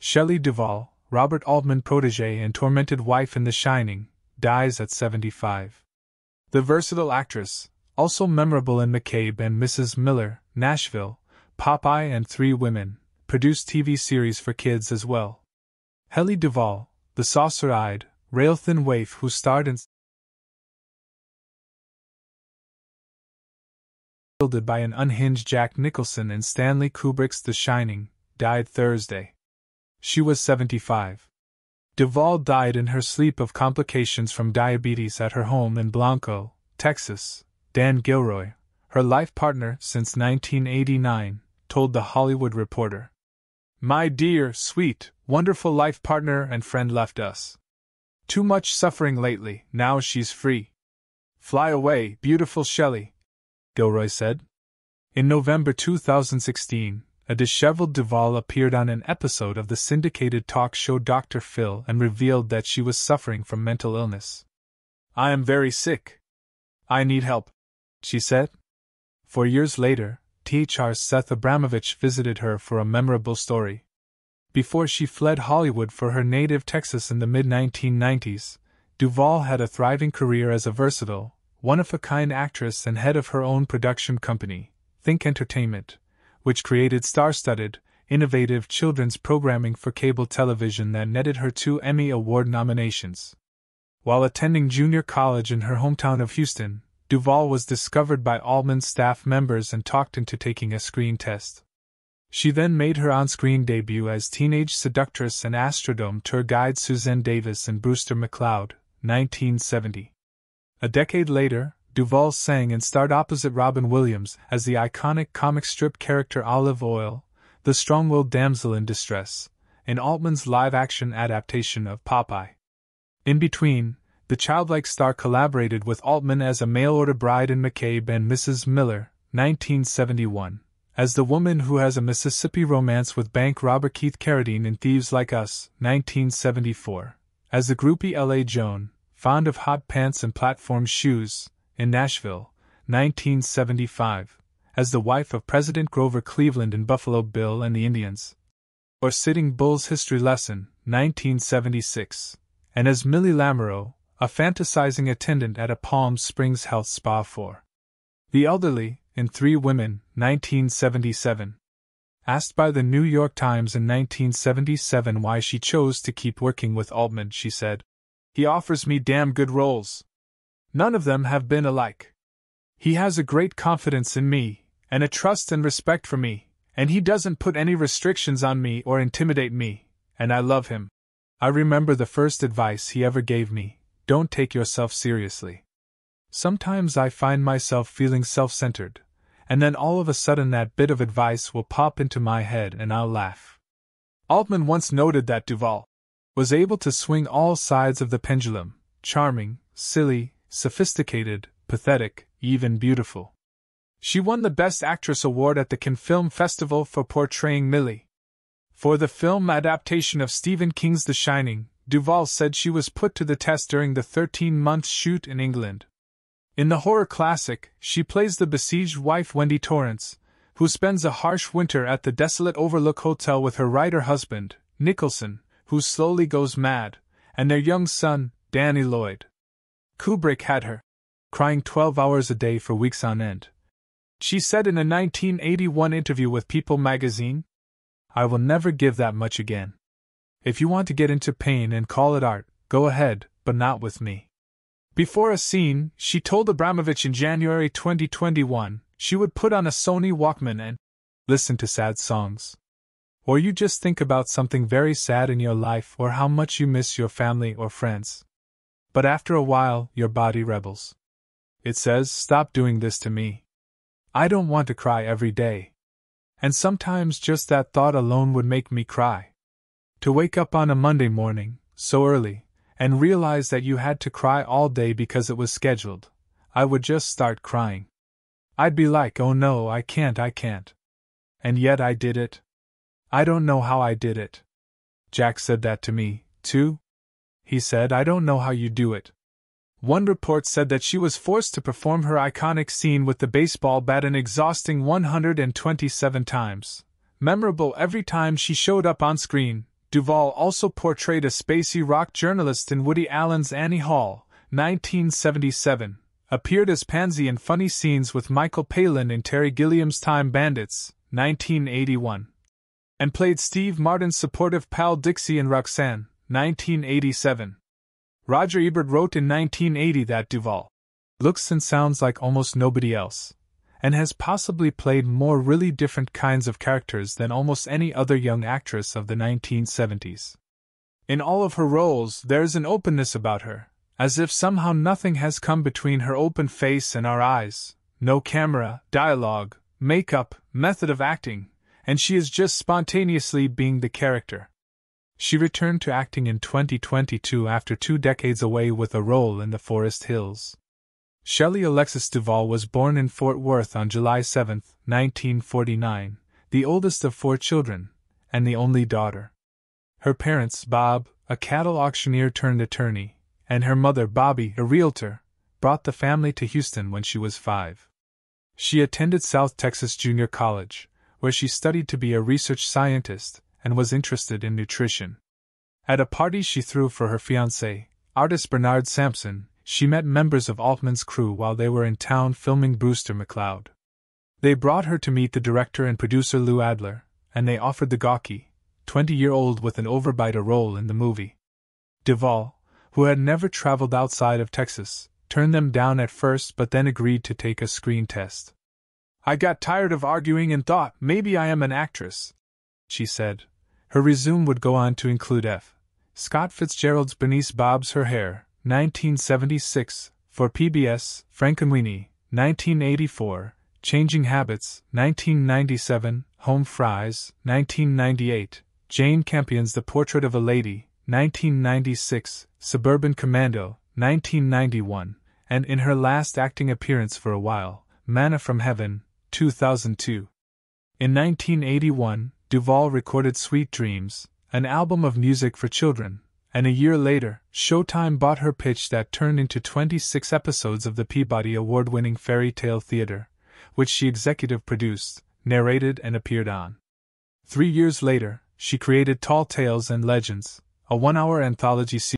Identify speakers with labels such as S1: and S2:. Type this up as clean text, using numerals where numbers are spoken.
S1: Shelley Duvall, Robert Altman protege and tormented wife in The Shining, dies at 75. The versatile actress, also memorable in McCabe and Mrs. Miller, Nashville, Popeye and Three Women, produced TV series for kids as well. Shelley Duvall, the saucer-eyed, rail-thin waif who starred in wielded by an unhinged Jack Nicholson in Stanley Kubrick's The Shining, died Thursday. She was 75. Duvall died in her sleep of complications from diabetes at her home in Blanco, Texas. Dan Gilroy, her life partner since 1989, told The Hollywood Reporter. "My dear, sweet, wonderful life partner and friend left us. Too much suffering lately, now she's free. Fly away, beautiful Shelley," Gilroy said. In November 2016, a disheveled Duvall appeared on an episode of the syndicated talk show Dr. Phil and revealed that she was suffering from mental illness. "I am very sick. I need help," she said. 4 years later, THR's Seth Abramovich visited her for a memorable story. Before she fled Hollywood for her native Texas in the mid-1990s, Duvall had a thriving career as a versatile, one-of-a-kind actress and head of her own production company, Think Entertainment, which created star-studded, innovative children's programming for cable television that netted her 2 Emmy Award nominations. While attending junior college in her hometown of Houston, Duvall was discovered by Altman's staff members and talked into taking a screen test. She then made her on-screen debut as teenage seductress and Astrodome tour guide Suzanne Davis in Brewster McCloud, 1970. A decade later, Duvall sang and starred opposite Robin Williams as the iconic comic strip character Olive Oyl, the strong-willed damsel in distress, in Altman's live-action adaptation of Popeye. In between, the childlike star collaborated with Altman as a mail-order bride in McCabe and Mrs. Miller, 1971, as the woman who has a Mississippi romance with bank robber Keith Carradine in Thieves Like Us, 1974, as the groupie L.A. Joan, fond of hot pants and platform shoes, in Nashville, 1975, as the wife of President Grover Cleveland in Buffalo Bill and the Indians, or Sitting Bull's History Lesson, 1976, and as Millie Lamoureux, a fantasizing attendant at a Palm Springs health spa for the elderly, in Three Women, 1977. Asked by the New York Times in 1977 why she chose to keep working with Altman, she said, "He offers me damn good roles. None of them have been alike. He has a great confidence in me, and a trust and respect for me, and he doesn't put any restrictions on me or intimidate me, and I love him. I remember the first advice he ever gave me: don't take yourself seriously. Sometimes I find myself feeling self-centered, and then all of a sudden that bit of advice will pop into my head and I'll laugh." Altman once noted that Duvall was able to swing all sides of the pendulum: charming, silly, sophisticated, pathetic, even beautiful. She won the Best Actress award at the Cannes Film Festival for portraying Millie. For the film adaptation of Stephen King's The Shining, Duvall said she was put to the test during the 13-month shoot in England. In the horror classic, she plays the besieged wife Wendy Torrance, who spends a harsh winter at the desolate Overlook Hotel with her writer husband, Nicholson, who slowly goes mad, and their young son, Danny Lloyd. Kubrick had her crying 12 hours a day for weeks on end. She said in a 1981 interview with People magazine, "I will never give that much again. If you want to get into pain and call it art, go ahead, but not with me." Before a scene, she told Abramovich in January 2021, she would put on a Sony Walkman and listen to sad songs. Or you just think about something very sad in your life or how much you miss your family or friends. But after a while, your body rebels. It says, "Stop doing this to me. I don't want to cry every day." And sometimes just that thought alone would make me cry. To wake up on a Monday morning, so early, and realize that you had to cry all day because it was scheduled, I would just start crying. I'd be like, "Oh no, I can't. And yet I did it. I don't know how I did it." Jack said that to me, too. He said, "I don't know how you do it." One report said that she was forced to perform her iconic scene with the baseball bat an exhausting 127 times. Memorable every time she showed up on screen, Duvall also portrayed a spacey rock journalist in Woody Allen's Annie Hall, 1977, appeared as Pansy in funny scenes with Michael Palin in Terry Gilliam's Time Bandits, 1981, and played Steve Martin's supportive pal Dixie in Roxanne, 1987. Roger Ebert wrote in 1980 that Duvall looks and sounds like almost nobody else, and has possibly played more really different kinds of characters than almost any other young actress of the 1970s. In all of her roles, there's an openness about her, as if somehow nothing has come between her open face and our eyes, no camera, dialogue, makeup, method of acting, and she is just spontaneously being the character. She returned to acting in 2022 after 2 decades away with a role in The Forest Hills. Shelley Alexis Duvall was born in Fort Worth on July 7, 1949, the oldest of 4 children, and the only daughter. Her parents, Bob, a cattle auctioneer turned attorney, and her mother, Bobby, a realtor, brought the family to Houston when she was 5. She attended South Texas Junior College, where she studied to be a research scientist and was interested in nutrition. At a party she threw for her fiancé, artist Bernard Sampson, she met members of Altman's crew while they were in town filming Brewster McCloud. They brought her to meet the director and producer Lou Adler, and they offered the gawky, 20-year-old with an overbite a role in the movie. Duvall, who had never traveled outside of Texas, turned them down at first but then agreed to take a screen test. "I got tired of arguing and thought, maybe I am an actress," she said. Her resume would go on to include F. Scott Fitzgerald's Bernice Bobs Her Hair, 1976, for PBS, Frankenweenie, 1984, Changing Habits, 1997, Home Fries, 1998, Jane Campion's The Portrait of a Lady, 1996, Suburban Commando, 1991, and in her last acting appearance for a while, Manna from Heaven, 2002. In 1981, Duvall recorded Sweet Dreams, an album of music for children, and a year later, Showtime bought her pitch that turned into 26 episodes of the Peabody Award-winning Fairy Tale Theater, which she executive produced, narrated and appeared on. 3 years later, she created Tall Tales and Legends, a 1-hour anthology series